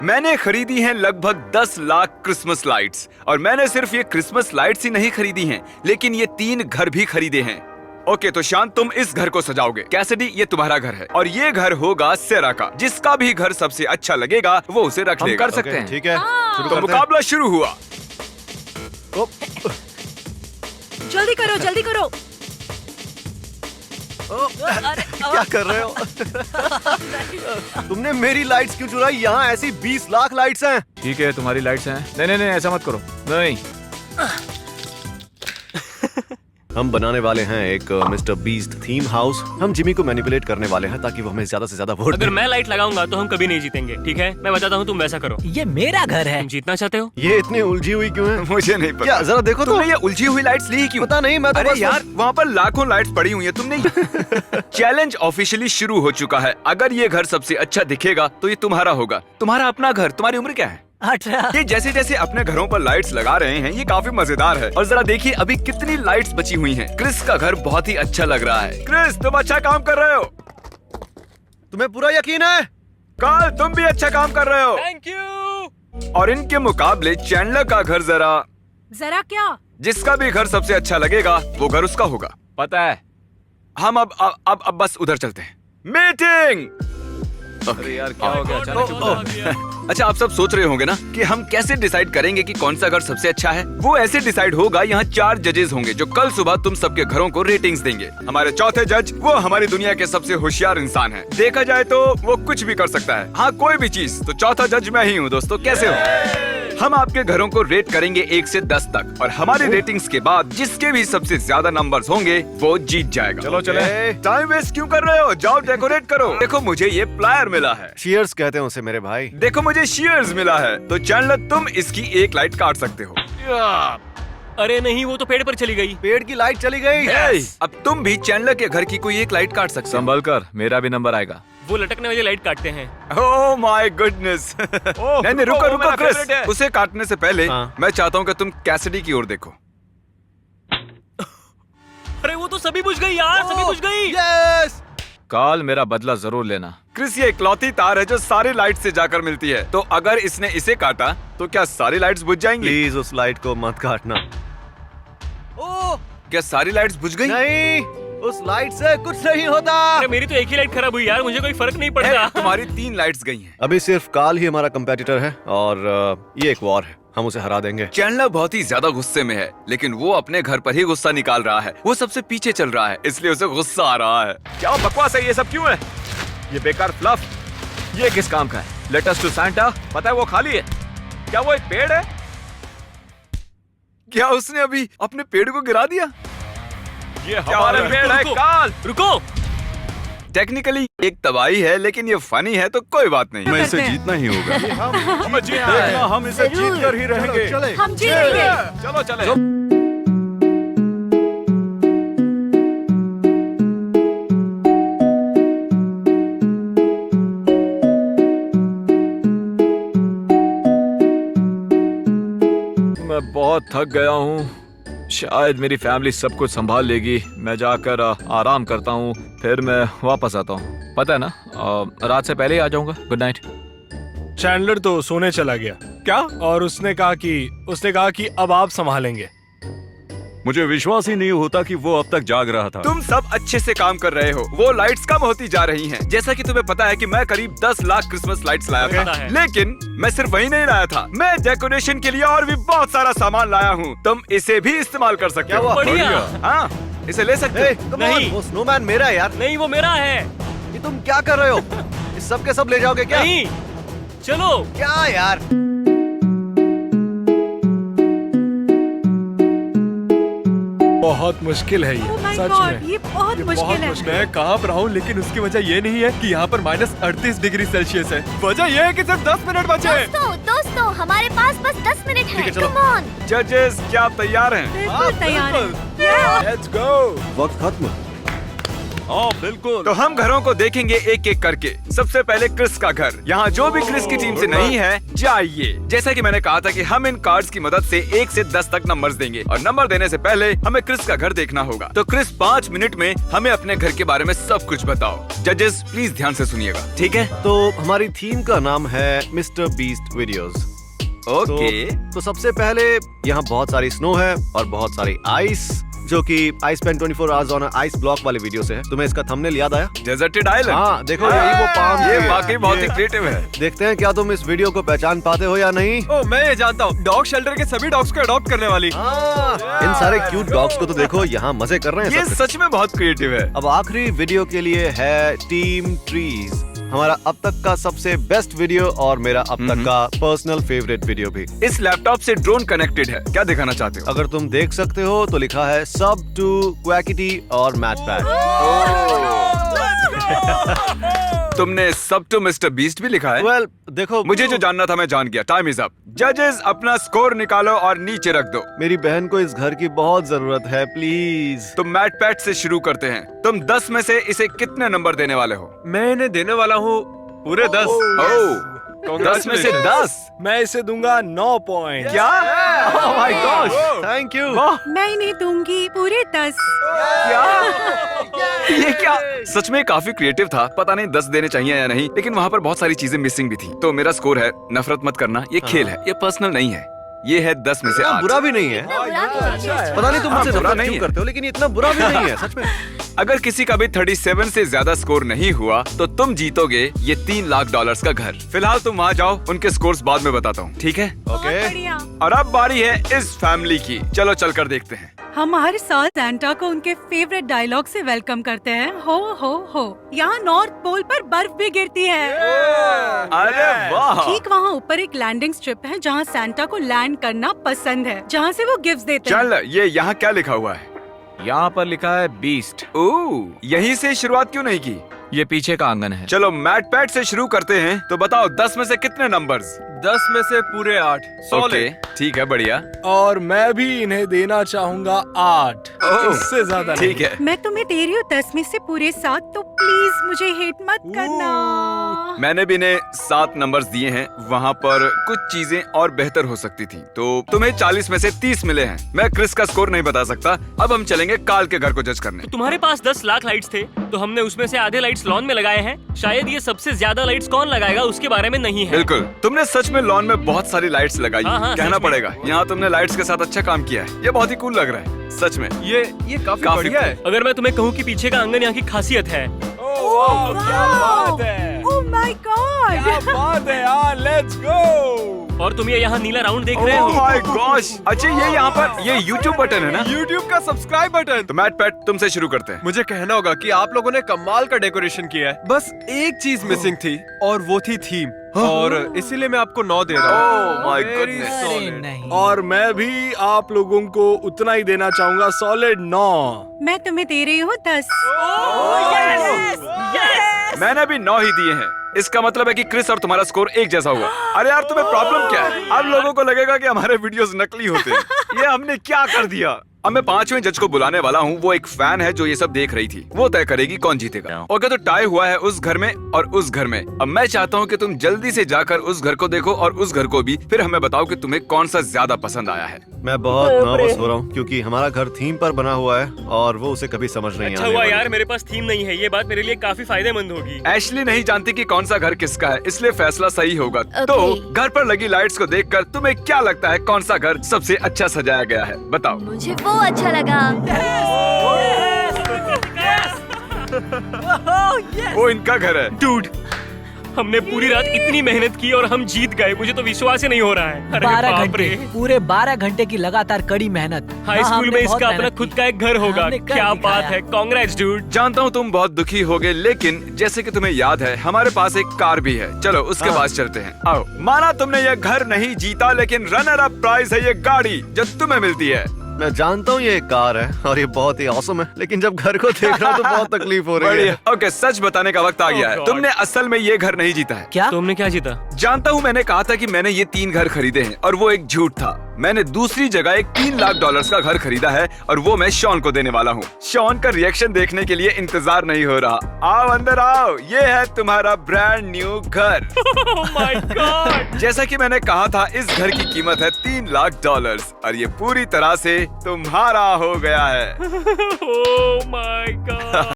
मैंने खरीदी हैं लगभग 10 लाख क्रिसमस लाइट्स और मैंने सिर्फ ये क्रिसमस लाइट्स ही नहीं खरीदी हैं, लेकिन ये 3 घर भी खरीदे हैं। ओके, तो शांत, तुम इस घर को सजाओगे। कैसिडी, ये तुम्हारा घर है और ये घर होगा सेरा का। जिसका भी घर सबसे अच्छा लगेगा वो उसे रख लेगा। कर सकते हैं। ठीक है, तो मुकाबला शुरू हुआ। जल्दी करो, जल्दी करो। क्या कर रहे हो? तुमने मेरी लाइट्स क्यों चुराई? यहाँ ऐसी 20 लाख लाइट्स हैं। ठीक है, तुम्हारी लाइट्स हैं। नहीं नहीं, ऐसा मत करो। नहीं, हम बनाने वाले हैं एक मिस्टर बीस्ट थीम हाउस। हम जिमी को मैनिपुलेट करने वाले हैं ताकि वो हमें ज्यादा से ज्यादा वोट अगर दे। मैं लाइट लगाऊंगा तो हम कभी नहीं जीतेंगे, ठीक है? मैं बताता हूँ, तुम वैसा करो। ये मेरा घर है। तुम जीतना चाहते हो? ये इतनी उलझी हुई क्यों है? मुझे नहीं पता। क्या, जरा देखो तो। तुमने ये उलझी हुई लाइट्स ली क्यों? पता नहीं, मैं तो अरे बस यार, वहाँ पर लाखों लाइट्स पड़ी हुई हैं। तुमने चैलेंज ऑफिशियली शुरू हो चुका है। अगर ये घर सबसे अच्छा दिखेगा तो ये तुम्हारा होगा। तुम्हारा अपना घर। तुम्हारी उम्र क्या है? 18। ये जैसे जैसे अपने घरों पर लाइट्स लगा रहे हैं, ये काफी मजेदार है। और जरा देखिए अभी कितनी लाइट्स बची हुई हैं। क्रिस का घर बहुत ही अच्छा लग रहा है। क्रिस, तुम अच्छा काम कर रहे हो। तुम्हें पूरा यकीन है? कार्ल, तुम भी अच्छा काम कर रहे हो। Thank you. और इनके मुकाबले चैंडलर का घर जरा क्या? जिसका भी घर सबसे अच्छा लगेगा वो घर उसका होगा। पता है। हम अब बस उधर चलते हैं। मीटिंग। अरे यार, क्या हो गया अचानक? अच्छा, आप सब सोच रहे होंगे ना कि हम कैसे डिसाइड करेंगे कि कौन सा घर सबसे अच्छा है। वो ऐसे डिसाइड होगा, यहाँ 4 जजेस होंगे जो कल सुबह तुम सबके घरों को रेटिंग्स देंगे। हमारे चौथे जज, वो हमारी दुनिया के सबसे होशियार इंसान है। देखा जाए तो वो कुछ भी कर सकता है। हाँ, कोई भी चीज। तो चौथा जज मैं ही हूँ। दोस्तों, कैसे हो? हम आपके घरों को रेट करेंगे 1 से 10 तक और हमारी रेटिंग्स के बाद जिसके भी सबसे ज्यादा नंबर्स होंगे वो जीत जाएगा। चलो चले। टाइम वेस्ट क्यों कर रहे हो? जाओ डेकोरेट करो। देखो, मुझे ये प्लायर मिला है। चीयर्स कहते हैं उसे मेरे भाई। देखो, मुझे शीयर्स मिला है। तो चैंडलर, तुम इसकी एक लाइट काट सकते हो। अरे नहीं, वो तो पेड़ पर चली गई। पेड़ की लाइट चली गई। Hey, अब तुम भी चैंडलर के घर की कोई एक लाइट काट सकते हो। संभल कर, मेरा भी नंबर आएगा। वो लटकने वाली लाइट काटते हैं। Oh my goodness. नहीं, रुको वो रुको मेरा क्रिस। favorite है। उसे काटने से पहले हाँ। मैं चाहता हूँ कि तुम कैसिडी की ओर देखो। अरे वो तो सभी बुझ गई यार, सभी बुझ गई। यस। काल, मेरा बदला जरूर लेना। क्रिस, ये इकलौती तार है जो सारी लाइट से जाकर मिलती है। तो अगर इसने इसे काटा तो क्या सारी लाइट्स बुझ जाएंगी? प्लीज उस लाइट को मत काटना। ओह, क्या सारी लाइट्स बुझ गई? नहीं, उस लाइट से कुछ नहीं होता। अरे मेरी तो एक ही लाइट खराब हुई यार, मुझे कोई फर्क नहीं पड़ता। तुम्हारी 3 लाइट्स गई हैं। अभी सिर्फ काल ही हमारा कंपेटिटर है और ये एक वॉर है। हम उसे हरा देंगे। चैंडलर बहुत ही ज्यादा गुस्से में है, लेकिन वो अपने घर पर ही गुस्सा निकाल रहा है। वो सबसे पीछे चल रहा है, इसलिए उसे गुस्सा आ रहा है। क्या बकवास है, ये सब क्यों है? ये बेकार फ्लफ, ये किस काम का है? लेटस टू सांता, पता है वो खाली है। क्या वो एक पेड़ है? क्या उसने अभी अपने पेड़ को गिरा दिया? ये हमारे पेड़ है। काल, रुको। टेक्निकली एक तबाही है, लेकिन ये फनी है तो कोई बात नहीं। मैं इसे जीतना ही होगा। हमें जीतना है। हम इसे जीत कर ही रहेंगे। हम जीतेंगे। चलो चले। मैं बहुत थक गया हूँ। शायद मेरी फैमिली सब कुछ संभाल लेगी। मैं जाकर आराम करता हूँ, फिर मैं वापस आता हूँ। पता है ना, रात से पहले ही आ जाऊंगा। Good night. चैंडलर तो सोने चला गया। क्या? और उसने कहा कि अब आप संभालेंगे। मुझे विश्वास ही नहीं होता कि वो अब तक जाग रहा था। तुम सब अच्छे से काम कर रहे हो। वो लाइट्स कम होती जा रही हैं। जैसा कि तुम्हें पता है कि मैं करीब 10 लाख क्रिसमस लाइट्स लाया पता था, है। लेकिन मैं सिर्फ वही नहीं लाया था। मैं डेकोरेशन के लिए और भी बहुत सारा सामान लाया हूँ। तुम इसे भी इस्तेमाल कर सकते हो। बढ़िया। हाँ, इसे ले सकते Hey, हो। come on, नहीं। वो स्नोमैन मेरा है यार। नहीं, वो मेरा है। ये तुम क्या कर रहे हो? इस सब के सब ले जाओगे क्या? नहीं, चलो। क्या यार? बहुत मुश्किल है ये। Oh my सच God, में ये बहुत मुश्किल है। मैं कांप रहा हूँ, लेकिन उसकी वजह ये नहीं है कि यहाँ पर -38 डिग्री सेल्सियस है। वजह ये है कि सिर्फ 10 मिनट बचे हैं। दोस्तों, हमारे पास बस 10 मिनट ठीक है, है। चलो। Come on। जजेस, क्या आप तैयार हैं? बिल्कुल तैयार है। Let's go. वक्त खत्म। हाँ बिल्कुल। तो हम घरों को देखेंगे एक एक करके। सबसे पहले क्रिस का घर। यहाँ जो भी क्रिस की टीम से नहीं है जाइए। जैसा कि मैंने कहा था कि हम इन कार्ड्स की मदद से 1 से 10 तक नंबर्स देंगे और नंबर देने से पहले हमें क्रिस का घर देखना होगा। तो क्रिस 5 मिनट में हमें अपने घर के बारे में सब कुछ बताओ। जजेस प्लीज ध्यान से सुनिएगा, ठीक है? तो हमारी थीम का नाम है मिस्टर बीस्ट वीडियोस। ओके। तो सबसे पहले यहाँ बहुत सारी स्नो है और बहुत सारी आइस, जो कि I spend 24 hours on ice block वाली वीडियो से है। तुम्हें इसका थंबनेल याद आया? Deserted island. हाँ देखो, यही वो पाम ये ट्री है। वाकई बहुत ही क्रिएटिव है। देखते हैं क्या तुम इस वीडियो को पहचान पाते हो या नहीं। ओ, मैं ये जानता हूँ, डॉग शेल्टर के सभी डॉग्स को अडॉप्ट करने वाली। इन सारे क्यूट डॉग्स को तो देखो, यहाँ मजे कर रहे हैं ये सब। सच में बहुत क्रिएटिव है। अब आखिरी वीडियो के लिए है टीम ट्रीज, हमारा अब तक का सबसे बेस्ट वीडियो और मेरा अब तक का पर्सनल फेवरेट वीडियो भी। इस लैपटॉप से ड्रोन कनेक्टेड है, क्या दिखाना चाहते हो? अगर तुम देख सकते हो तो लिखा है सब टू क्वैकिटी और मैटपैड। तुमने सब टू मिस्टर बीस्ट भी लिखा है? वेल देखो, मुझे जो जानना था मैं जान गया। Time is up. जजेस अपना स्कोर निकालो और नीचे रख दो। मेरी बहन को इस घर की बहुत जरूरत है, प्लीज। तो मैट पैट से शुरू करते हैं। तुम 10 में से इसे कितने नंबर देने वाले हो? मैं इन्हें देने वाला हूँ पूरे 10। ओह, 10 में से 10? मैं इसे दूंगा 9 पॉइंट। क्या? Oh my God, thank you. मैं इन्हें दूंगी पूरे 10। ये क्या? सच में काफी क्रिएटिव था। पता नहीं 10 देने चाहिए या नहीं, लेकिन वहाँ पर बहुत सारी चीजें मिसिंग भी थी। तो मेरा स्कोर है, नफरत मत करना, ये खेल है, ये पर्सनल नहीं है। ये है 10 में से 8। बुरा भी नहीं है। पता नहीं तुम मुझसे बुरा नफरत नहीं क्यों है। करते हो, लेकिन ये इतना बुरा भी नहीं है सच में। अगर किसी का भी 37 से ज्यादा स्कोर नहीं हुआ तो तुम जीतोगे ये $3 लाख का घर। फिलहाल तुम वहाँ जाओ, उनके स्कोर्स बाद में बताता हूँ, ठीक है? ओके। बढ़िया। और अब बारी है इस फैमिली की। चलो चल कर देखते हैं। हम हर साल सैंटा को उनके फेवरेट डायलॉग से वेलकम करते हैं। हो। यहाँ नॉर्थ पोल पर बर्फ भी गिरती है। अरे वाह! ठीक वहाँ ऊपर एक लैंडिंग स्ट्रिप है जहाँ सैंटा को लैंड करना पसंद है, जहाँ से वो गिफ्ट्स देते हैं। चल, ये यहाँ क्या लिखा हुआ है? यहाँ पर लिखा है बीस्ट। ओह, यहीं से शुरुआत क्यों नहीं की? ये पीछे का आंगन है। चलो मैट पैट से शुरू करते हैं। तो बताओ 10 में से कितने नंबर्स? 10 में से पूरे 8। ओके, ठीक है, बढ़िया। और मैं भी इन्हें देना चाहूंगा 8। ओह, इससे ज्यादा नहीं। ठीक है। मैं तुम्हें दे रही हूँ 10 में से पूरे 7, तो प्लीज मुझे हेट मत करना। मैंने भी इन्हें 7 नंबर्स दिए हैं। वहाँ पर कुछ चीजें और बेहतर हो सकती थी। तो तुम्हें 40 में से 30 मिले हैं। मैं क्रिस का स्कोर नहीं बता सकता। अब हम चलेंगे काल के घर को जज करने। तुम्हारे पास 10 लाख लाइट्स थे, तो हमने उसमें से आधे लाइट्स लॉन में लगाए हैं। शायद ये सबसे ज्यादा लाइट्स कौन लगाएगा उसके बारे में नहीं है। बिल्कुल, तुमने सच में लॉन में बहुत सारी लाइट्स लगाई। हाँ, कहना सच में। पड़ेगा, यहाँ तुमने लाइट्स के साथ अच्छा काम किया है। ये बहुत ही कूल लग रहा है, सच में। ये काफी काफी बढ़िया है। अगर मैं तुम्हें कहूँ कि पीछे का आंगन यहाँ की खासियत है। क्या बात है, ओह माय गॉड। क्या बात है यार, लेट्स गो। और तुम ये यहाँ नीला राउंड देख रहे ओह हो। My gosh! अच्छा, ये यहाँ पर ये YouTube बटन है ना? YouTube का सब्सक्राइब बटन। तो मैट पैट तुमसे शुरू करते हैं। मुझे कहना होगा कि आप लोगों ने कमाल का डेकोरेशन किया है। बस एक चीज मिसिंग थी और वो थी थीम, और इसीलिए मैं आपको 9 दे रहा हूँ। Oh my Very goodness. solid. और मैं भी आप लोगों को उतना ही देना चाहूंगा, सॉलिड 9। मैं तुम्हें दे रही हूँ 10। मैंने भी 9 ही दिए हैं। इसका मतलब है कि क्रिस और तुम्हारा स्कोर एक जैसा हुआ। अरे यार, तुम्हें प्रॉब्लम क्या है? अब लोगों को लगेगा कि हमारे वीडियोस नकली होते हैं। ये हमने क्या कर दिया? अब मैं 5वें जज को बुलाने वाला हूँ। वो एक फैन है जो ये सब देख रही थी। वो तय करेगी कौन जीतेगा। ओके, तो टाई हुआ है उस घर में और उस घर में। अब मैं चाहता हूँ कि तुम जल्दी से जाकर उस घर को देखो और उस घर को भी, फिर हमें बताओ कि तुम्हें कौन सा ज्यादा पसंद आया है। मैं बहुत नर्वस हो रहा हूँ क्योंकि हमारा घर थीम पर बना हुआ है और वो उसे कभी समझ नहीं अच्छा आने हुआ वाली। यार, मेरे पास थीम नहीं है। ये बात मेरे लिए काफी फायदेमंद होगी। एशली नहीं जानती कि कौन सा घर किसका है, इसलिए फैसला सही होगा। तो घर पर लगी लाइट्स को देखकर तुम्हें क्या लगता है कौन सा घर सबसे अच्छा सजाया गया है? बताओ। मुझे वो अच्छा लगा। वो इनका घर है। डूड, हमने पूरी रात इतनी मेहनत की और हम जीत गए। मुझे तो विश्वास ही नहीं हो रहा है। अरे 12 बाप घंटे, रे। पूरे 12 घंटे की लगातार कड़ी मेहनत। हाई हाँ, स्कूल हमने में बहुत इसका अपना मेहनत खुद की। का एक घर होगा। हमने कर क्या दिखाया। बात है, कांग्रेट्स डूड। जानता हूँ तुम बहुत दुखी होगे, लेकिन जैसे कि तुम्हें याद है हमारे पास एक कार भी है। चलो उसके पास चलते हैं। आओ। माना तुमने ये घर नहीं जीता, लेकिन रनर अप प्राइज है ये गाड़ी जो तुम्हें मिलती है। मैं जानता हूँ ये एक कार है और ये बहुत ही औसम है, लेकिन जब घर को देख रहा हूँ तो बहुत तकलीफ हो रही है। ओके, सच बताने का वक्त आ गया है। God. तुमने असल में ये घर नहीं जीता है। क्या? तुमने क्या जीता? जानता हूँ, मैंने कहा था कि मैंने ये 3 घर खरीदे हैं और वो एक झूठ था। मैंने दूसरी जगह एक $3 लाख का घर खरीदा है और वो मैं शॉन को देने वाला हूँ। शॉन का रिएक्शन देखने के लिए इंतजार नहीं हो रहा। आओ अंदर आओ, ये है तुम्हारा ब्रांड न्यू घर। Oh my God! जैसा कि मैंने कहा था, इस घर की कीमत है $3 लाख और ये पूरी तरह से तुम्हारा हो गया है। Oh my God!